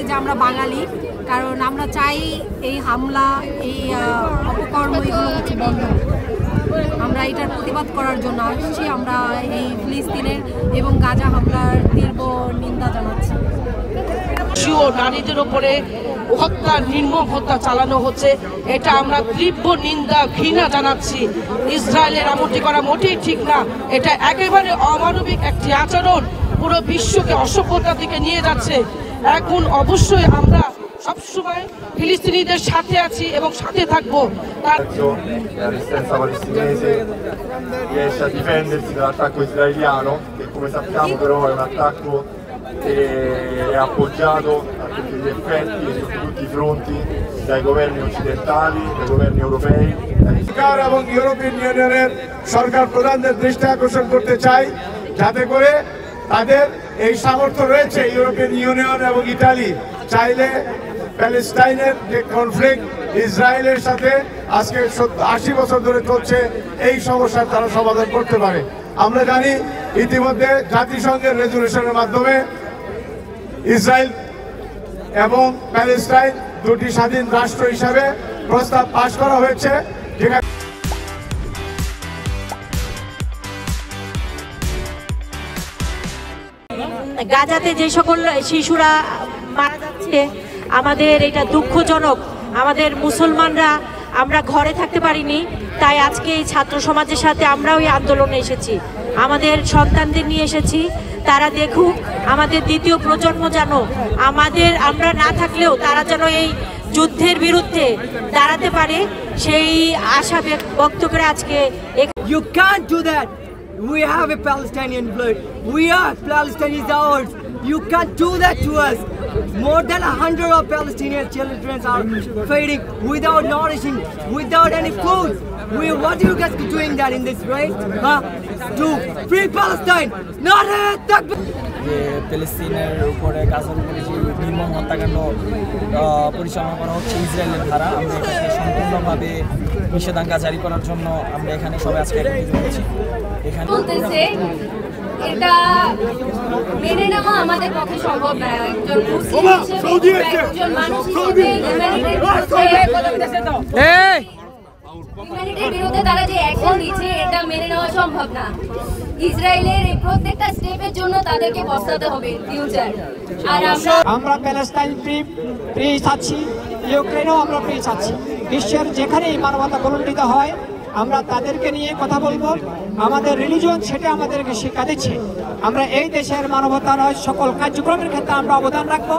যে আমরা বাঙালি, কারণ আমরা চাই এই হামলা, এই অপকর্ম এগুলো হচ্ছে বন্ধ। আমরা এটার প্রতিবাদ করার জন্য আসছি। আমরা এই ফিলিস্তিনের এবং গাজা হামলার তীব্র নিন্দা জানাচ্ছি। নারীদের উপরে হত্যা, নির্মম হত্যা চালানো হচ্ছে, এটা আমরা তীব্র নিন্দা ঘৃণা জানাচ্ছি। ইসরায়েলের এমনটি করা মোটেই ঠিক না, এটা একেবারে অমানবিক একটি আচরণ, পুরো বিশ্বকে অসভ্যতার দিকে নিয়ে যাচ্ছে। এখন অবশ্যই আমরা সবসময় ফিলিস্তিনিদের সাথে আছি এবং সাথে থাকবো। La resistenza palestinese riesce a difendersi dall'attacco israeliano, che come sappiamo però è un attacco che è appoggiato a tutti gli effetti e su tutti i fronti dai governi occidentali, dai governi europei. এবং European ইউনিয়নের সরকার প্রধানদের দৃষ্টি আকর্ষণ করতে চাই, যাতে করে তাদের এই সামর্থ্য রয়েছে। ইউরোপিয়ান ইউনিয়ন এবং ইতালি চাইলে প্যালেস্টাইনের যে কনফ্লিক্ট ইসরায়েলের সাথে আজকে 80 বছর ধরে চলছে, এই সমস্যার তারা সমাধান করতে পারে। আমরা জানি ইতিমধ্যে জাতিসংঘের রেজুলেশনের মাধ্যমে ইসরায়েল এবং প্যালেস্টাইন দুটি স্বাধীন রাষ্ট্র হিসাবে প্রস্তাব পাশ করা হয়েছে। গাজাতে যে সকল শিশুরা মারা যাচ্ছে, আমাদের এটা দুঃখজনক। আমাদের মুসলমানরা আমরা ঘরে থাকতে পারিনি, তাই আজকে এই ছাত্র সমাজের সাথে আমরাও এই আন্দোলনে এসেছি। আমাদের সন্তানদের নিয়ে এসেছি, তারা দেখুক, আমাদের দ্বিতীয় প্রজন্ম যেন আমরা না থাকলেও তারা যেন এই যুদ্ধের বিরুদ্ধে দাঁড়াতে পারে, সেই আশা ব্যক্ত করে আজকে। You can't do that. We have a Palestinian blood. We are Palestine is ours. You can't do that to us. More than 100 of Palestinian children are fading without nourishing, without any food. What are you guys doing that in this way? To free Palestine, not যে ফিলিস্তিনের উপরে গাজার উপরে যে নির্মম হত্যাকাণ্ড পরিচালনা করা হচ্ছে ইসরায়েলের দ্বারা, আমরা এটাকে সম্পূর্ণভাবে নিষেধাজ্ঞা জারি করার জন্য আমরা এখানে সবাই আজকে একত্রিত হয়েছি। এখানে বলতেছে এটা মেনে নেওয়া আমাদের পক্ষে সম্ভব না। একজন মুসলিম হিসেবে, একজন মানুষ হিসেবে হিউম্যানিটির বিরুদ্ধে তারা যে অ্যাকশন দিচ্ছে, এটা মেনে নেওয়া সম্ভব না। ইসরায়েলের এই প্রত্যেকটা স্টেপের জন্য তাদেরকে পস্তাতে হবে ফিউচার। আর আমরা প্যালেস্টাইন ফ্রি চাচ্ছি, ইউক্রেনেও আমরা ফ্রি চাচ্ছি। বিশ্বের যেখানেই মানবতা প্রলম্বিত হয় আমরা তাদেরকে নিয়ে কথা বলবো। আমাদের রিলিজিয়ন সেটা আমাদেরকে শিক্ষা দিচ্ছে। আমরা এই দেশের মানবতার সকল কার্যক্রমের ক্ষেত্রে আমরা অবদান রাখবো।